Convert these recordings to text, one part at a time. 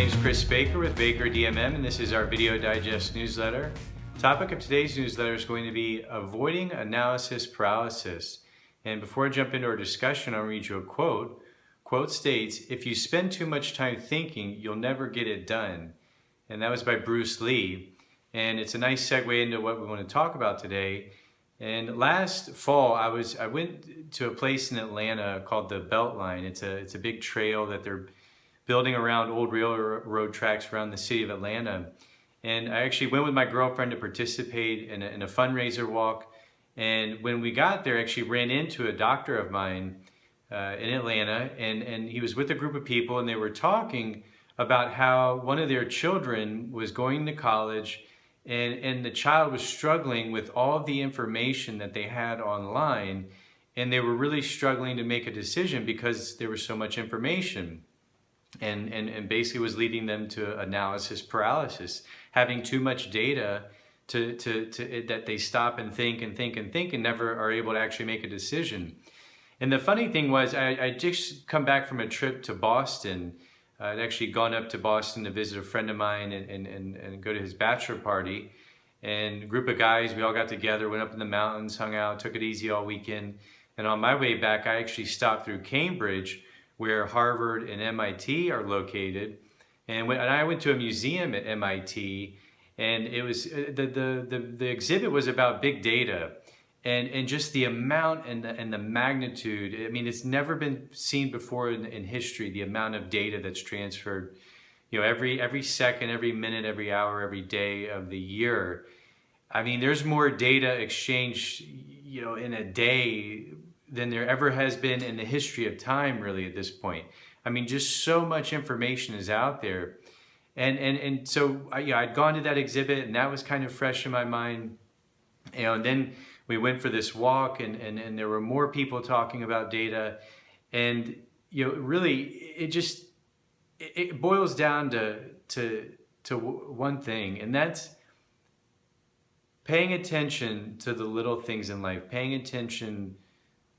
name's Chris Baker with Baker DMM, and this is our Video Digest newsletter. The topic of today's newsletter is going to be avoiding analysis paralysis. And before I jump into our discussion, I'll read you a quote. Quote states, "If you spend too much time thinking, you'll never get it done." And that was by Bruce Lee. And it's a nice segue into what we want to talk about today. And last fall, I went to a place in Atlanta called the Beltline. It's a big trail that they're building around old railroad tracks around the city of Atlanta. And I actually went with my girlfriend to participate in a fundraiser walk. And when we got there, I actually ran into a doctor of mine in Atlanta, and he was with a group of people, and they were talking about how one of their children was going to college, and the child was struggling with all of the information that they had online, and they were really struggling to make a decision because there was so much information. And basically was leading them to analysis paralysis, having too much data that they stop and think and never are able to actually make a decision. And the funny thing was, I just come back from a trip to Boston. I'd actually gone up to Boston to visit a friend of mine and go to his bachelor party. And a group of guys, we all got together, went up in the mountains, hung out, took it easy all weekend. And on my way back, I actually stopped through Cambridge, where Harvard and MIT are located, and I went to a museum at MIT, and it was the exhibit was about big data, and just the amount and the magnitude. I mean, it's never been seen before in history. The amount of data that's transferred, every second, every minute, every hour, every day of the year. I mean, there's more data exchanged, in a day than there ever has been in the history of time, really, at this point. I mean, just so much information is out there. And so I'd gone to that exhibit, and that was kind of fresh in my mind. And then we went for this walk, and there were more people talking about data. And, really, it boils down to one thing, and that's paying attention to the little things in life, paying attention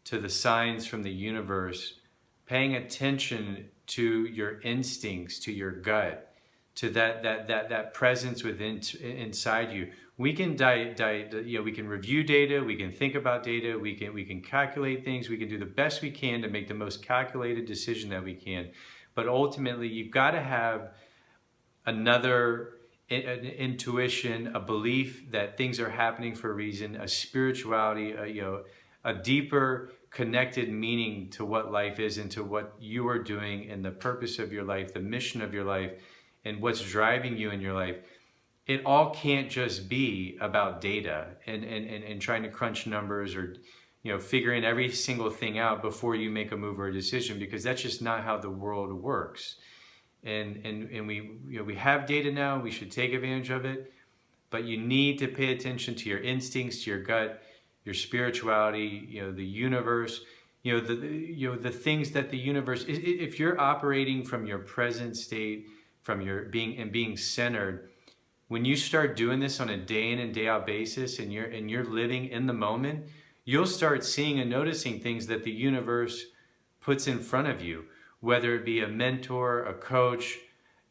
to the signs from the universe, paying attention to your instincts, to your gut, to that presence inside you. We can we can review data, we can think about data, we can calculate things, we can do the best we can to make the most calculated decision that we can. But ultimately, you've got to have an intuition, a belief that things are happening for a reason, a spirituality, a deeper connected meaning to what life is and to what you are doing and the purpose of your life, the mission of your life, and what's driving you in your life. It all can't just be about data and trying to crunch numbers or figuring every single thing out before you make a move or a decision, because that's just not how the world works. And we have data now, we should take advantage of it, but you need to pay attention to your instincts, to your gut, your spirituality, the universe, the things that the universe. If you're operating from your present state, from your being centered, when you start doing this on a day in and day out basis, and you're living in the moment, you'll start seeing and noticing things that the universe puts in front of you, whether it be a mentor, a coach,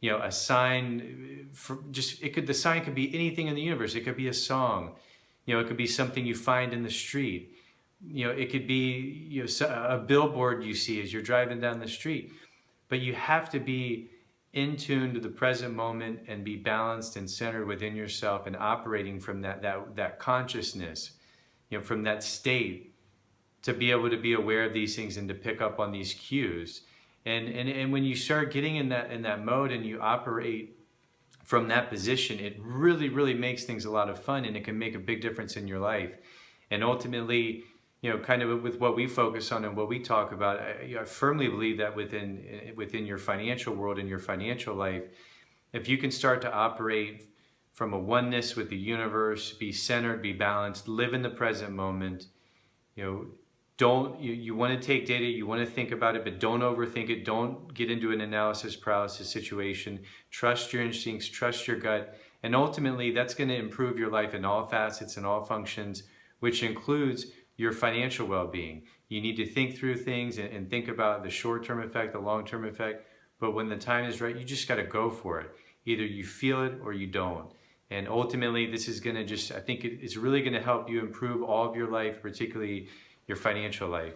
a sign. The sign could be anything in the universe. It could be a song. It could be something you find in the street. It could be a billboard you see as you're driving down the street. But you have to be in tune to the present moment and be balanced and centered within yourself and operating from that consciousness, from that state, to be able to be aware of these things and to pick up on these cues. And when you start getting in that mode and you operate from that position, it really, really makes things a lot of fun, and it can make a big difference in your life. And ultimately, kind of with what we focus on and what we talk about, I firmly believe that within your financial world and your financial life, if you can start to operate from a oneness with the universe, be centered, be balanced, live in the present moment, you want to take data, you want to think about it, but don't overthink it. Don't get into an analysis paralysis situation. Trust your instincts, trust your gut, and ultimately that's going to improve your life in all facets and all functions, which includes your financial well-being. You need to think through things and think about the short-term effect, the long-term effect, but when the time is right, you just got to go for it. Either you feel it or you don't. And ultimately, this is going to I think it's really going to help you improve all of your life, particularly your financial life.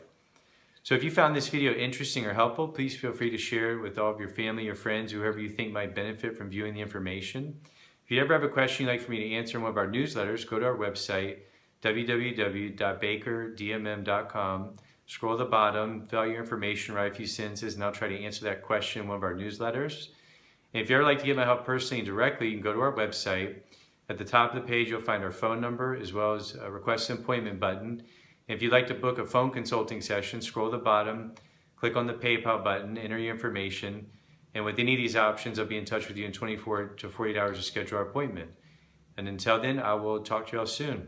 So if you found this video interesting or helpful, please feel free to share it with all of your family, your friends, whoever you think might benefit from viewing the information. If you ever have a question you'd like for me to answer in one of our newsletters, go to our website, www.bakerdmm.com. Scroll to the bottom, fill out your information, write a few sentences, and I'll try to answer that question in one of our newsletters. And if you ever like to get my help personally and directly, you can go to our website. At the top of the page, you'll find our phone number as well as a request an appointment button. And if you'd like to book a phone consulting session, scroll to the bottom, click on the PayPal button, enter your information. And with any of these options, I'll be in touch with you in 24 to 48 hours to schedule our appointment. And until then, I will talk to you all soon.